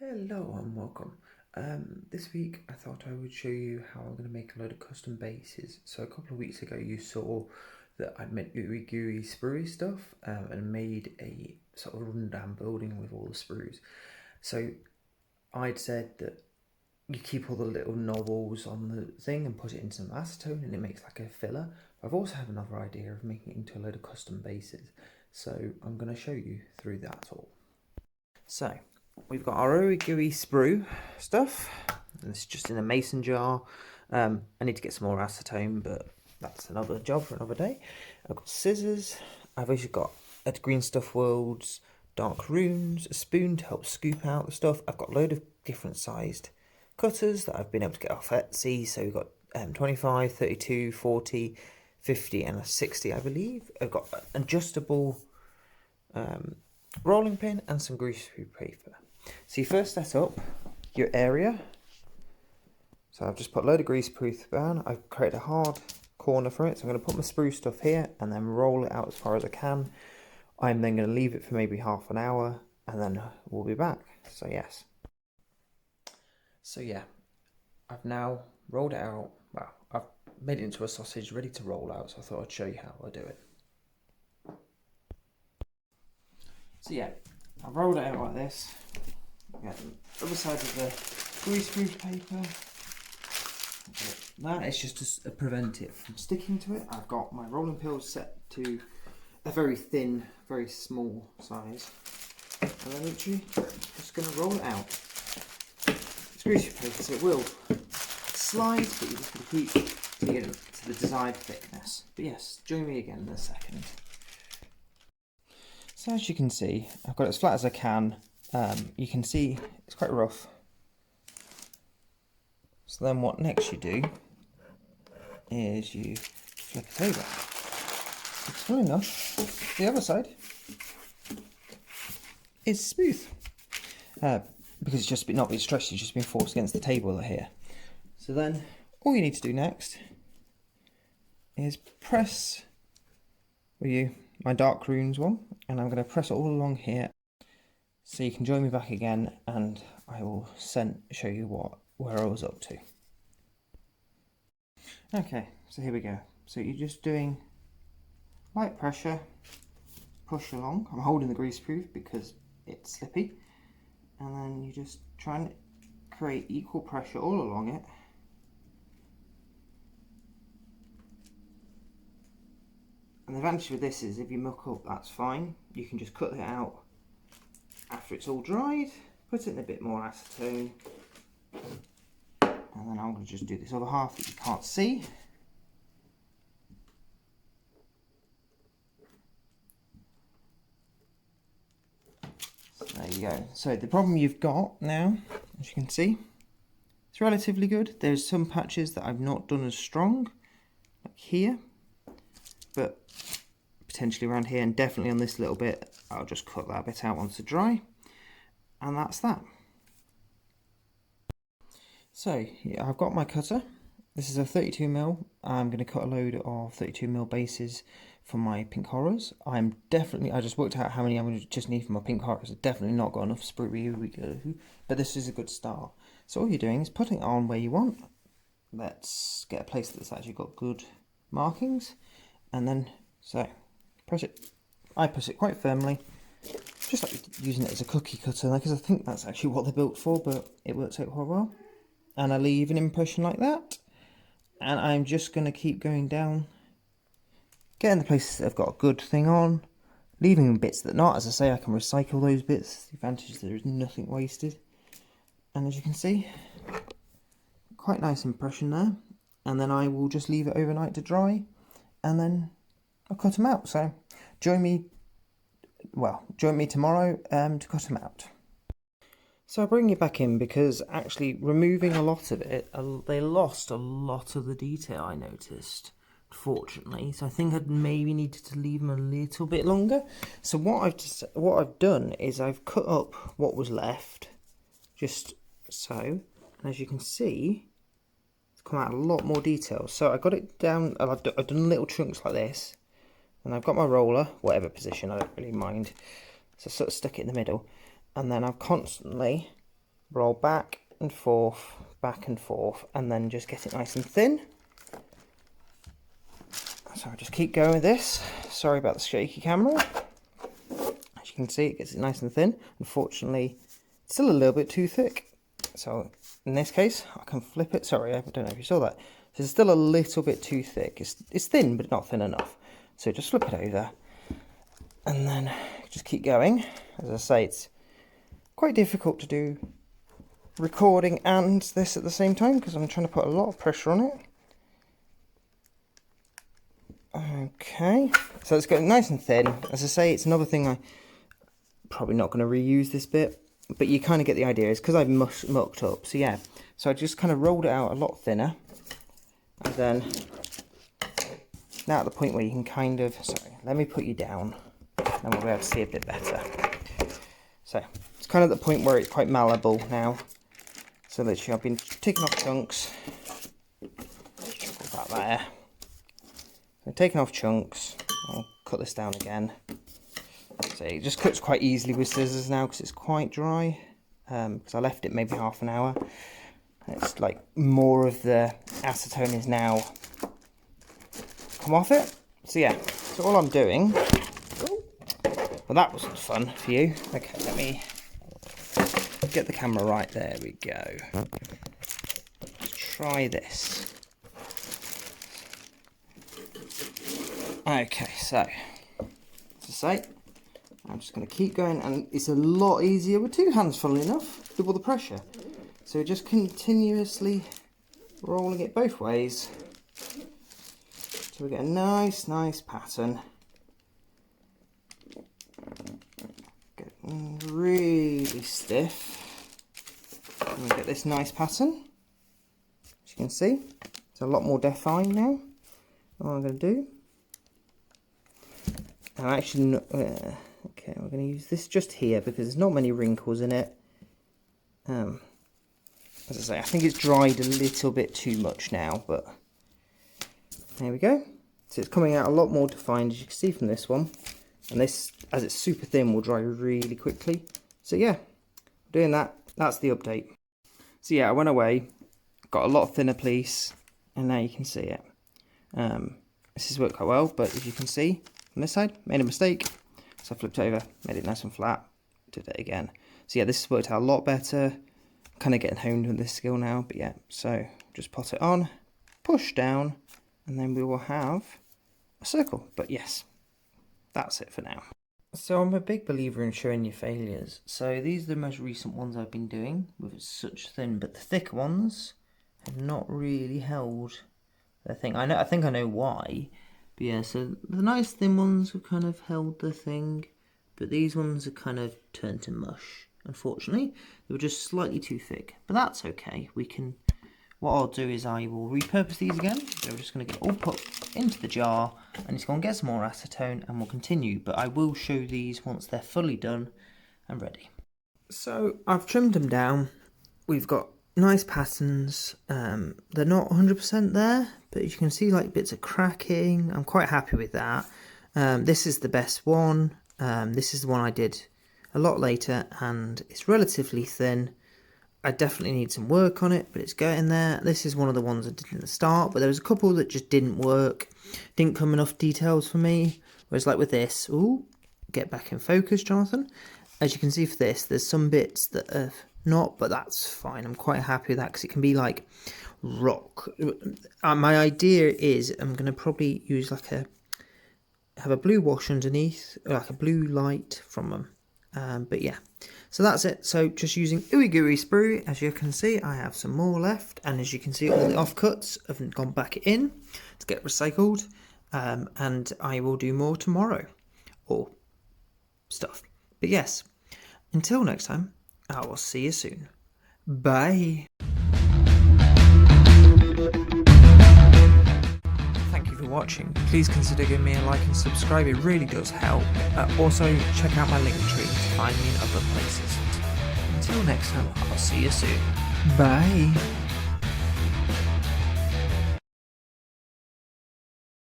Hello and welcome. This week I thought I would show you how I'm going to make a load of custom bases. So a couple of weeks ago you saw that I'd made really gooey sprue stuff and made a sort of rundown building with all the sprues. So I'd said that you keep all the little knobbles on the thing and put it into some acetone and it makes like a filler. I've also had another idea of making it into a load of custom bases. So I'm going to show you through that all. So we've got our really gooey sprue stuff. It's just in a mason jar. I need to get some more acetone, but that's another job for another day. I've got scissors. I've also got a Green Stuff World's dark runes, a spoon to help scoop out the stuff. I've got a load of different sized cutters that I've been able to get off Etsy. So we've got 25, 32, 40, 50 and a 60, I believe. I've got an adjustable rolling pin and some greaseproof paper. So you first set up your area. So I've just put a load of greaseproof down. I've created a hard corner for it. So I'm going to put my sprue stuff here and then roll it out as far as I can. I'm then going to leave it for maybe half an hour and then we'll be back. So yes. So yeah, I've now rolled it out. Well, I've made it into a sausage ready to roll out. So I thought I'd show you how I do it. So yeah, I've rolled it out like this. Get the other side of the greaseproof paper. That is just to prevent it from sticking to it. I've got my rolling pills set to a very thin, very small size. And then literally just going to roll it out. It's greaseproof paper, so it will slide, but you just got to keep to get it to the desired thickness. But yes, join me again in a second. So as you can see, I've got it as flat as I can. You can see it's quite rough. So then what next you do is you flip it over. It's full enough. The other side is smooth. Because it's just not been stretched, it's just been forced against the table here. So then all you need to do next is press my dark runes one, and I'm going to press it all along here. So you can join me back again and I will show you where I was up to. Okay, so here we go. So you're just doing light pressure, push along. I'm holding the greaseproof because it's slippy. And then you just try and create equal pressure all along it. And the advantage with this is if you muck up, that's fine. You can just cut it out after it's all dried, put it in a bit more acetone, and then I'm going to just do this other half that you can't see. So there you go. So the problem you've got now, as you can see, it's relatively good. There's some patches that I've not done as strong, like here, but potentially around here, and definitely on this little bit, I'll just cut that bit out once it's dry, and that's that. So yeah, I've got my cutter. This is a 32mm. I'm going to cut a load of 32mm bases for my pink horrors. I just worked out how many I'm going to just need for my pink horrors. I've definitely not got enough sprue, but this is a good start. So all you're doing is putting it on where you want. Let's get a place that's actually got good markings, and then press it. I press it quite firmly, just like using it as a cookie cutter, because I think that's actually what they're built for, but it works out quite well. And I leave an impression like that, and I'm just going to keep going down, getting the places that have got a good thing on, leaving bits that not. As I say, I can recycle those bits. The advantage is there is nothing wasted. And as you can see, quite nice impression there. And then I will just leave it overnight to dry, and then I'll cut them out. So join me tomorrow to cut them out. So I'll bring you back in because actually removing a lot of it, they lost a lot of the detail, I noticed, unfortunately. So I think I'd maybe needed to leave them a little bit longer. So what I've done is I've cut up what was left, just so. And as you can see, it's come out a lot more detail. So I got it down, I've done little chunks like this. And I've got my roller, whatever position, I don't really mind. So I sort of stuck it in the middle. And then I've constantly roll back and forth, and then just get it nice and thin. So I'll just keep going with this. Sorry about the shaky camera. As you can see, it gets it nice and thin. Unfortunately, it's still a little bit too thick. So in this case, I can flip it. Sorry, I don't know if you saw that. So it's still a little bit too thick. It's thin, but not thin enough. So just flip it over. And then just keep going. As I say, it's quite difficult to do recording and this at the same time because I'm trying to put a lot of pressure on it. Okay, so it's getting nice and thin. As I say, it's another thing I'm probably not going to reuse this bit, but you kind of get the idea. It's because I've mucked up. So yeah, so I just kind of rolled it out a lot thinner, and then now at the point where you can kind of, sorry, let me put you down, and we'll be able to see a bit better. So it's kind of the point where it's quite malleable now. So literally I've been taking off chunks. Put that there. So taking off chunks. I'll cut this down again. So it just cuts quite easily with scissors now because it's quite dry. Because I left it maybe half an hour. And it's like more of the acetone is now come off it. So yeah, so all I'm doing. Well, that wasn't fun for you. Okay, let me get the camera right. There we go. Let's try this. Okay, so as I say, I'm just going to keep going, and it's a lot easier with two hands, funnily enough, double the pressure. So just continuously rolling it both ways so we get a nice pattern. Getting really stiff. And we get this nice pattern. As you can see, it's a lot more defined now. What I'm going to do, I'm actually not, okay, we're going to use this just here because there's not many wrinkles in it. As I say, I think it's dried a little bit too much now, but there we go. So it's coming out a lot more defined, as you can see from this one. And this, as it's super thin, will dry really quickly. So yeah, doing that, that's the update. So yeah, I went away, got a lot thinner piece, and now you can see it. This has worked quite well, but as you can see from this side, made a mistake. So I flipped over, made it nice and flat, did it again. So yeah, this has worked out a lot better. Kind of getting honed with this skill now, but yeah, so just pot it on, push down, and then we will have a circle. But yes, that's it for now. So I'm a big believer in showing your failures. So these are the most recent ones I've been doing with such thin, but the thicker ones have not really held their thing. I think I know why, but yeah, so the nice thin ones have kind of held the thing, but these ones are kind of turned to mush. Unfortunately, they were just slightly too thick, but that's okay. What I'll do is I will repurpose these again. So we're just going to get all put into the jar, and it's going to get some more acetone, and we'll continue. But I will show these once they're fully done and ready. So I've trimmed them down. We've got nice patterns. They're not 100% there, but you can see like bits of cracking. I'm quite happy with that. This is the best one. This is the one I did a lot later, and it's relatively thin. I definitely need some work on it, but it's getting there. This is one of the ones I did in the start, but there was a couple that just didn't work. Didn't come enough details for me. Whereas like with this, ooh, get back in focus, Jonathan. As you can see for this, there's some bits that are not, but that's fine. I'm quite happy with that because it can be like rock. My idea is I'm going to probably use like have a blue wash underneath, like a blue light from them. But yeah, so that's it. So just using ooey gooey sprue. As you can see, I have some more left, and as you can see, all the offcuts have gone back in to get recycled, and I will do more tomorrow or stuff. But yes, until next time, I will see you soon. Bye. Watching, please consider giving me a like and subscribe, it really does help. Also check out my Linktree to find me in other places. Until next time, I'll see you soon. Bye.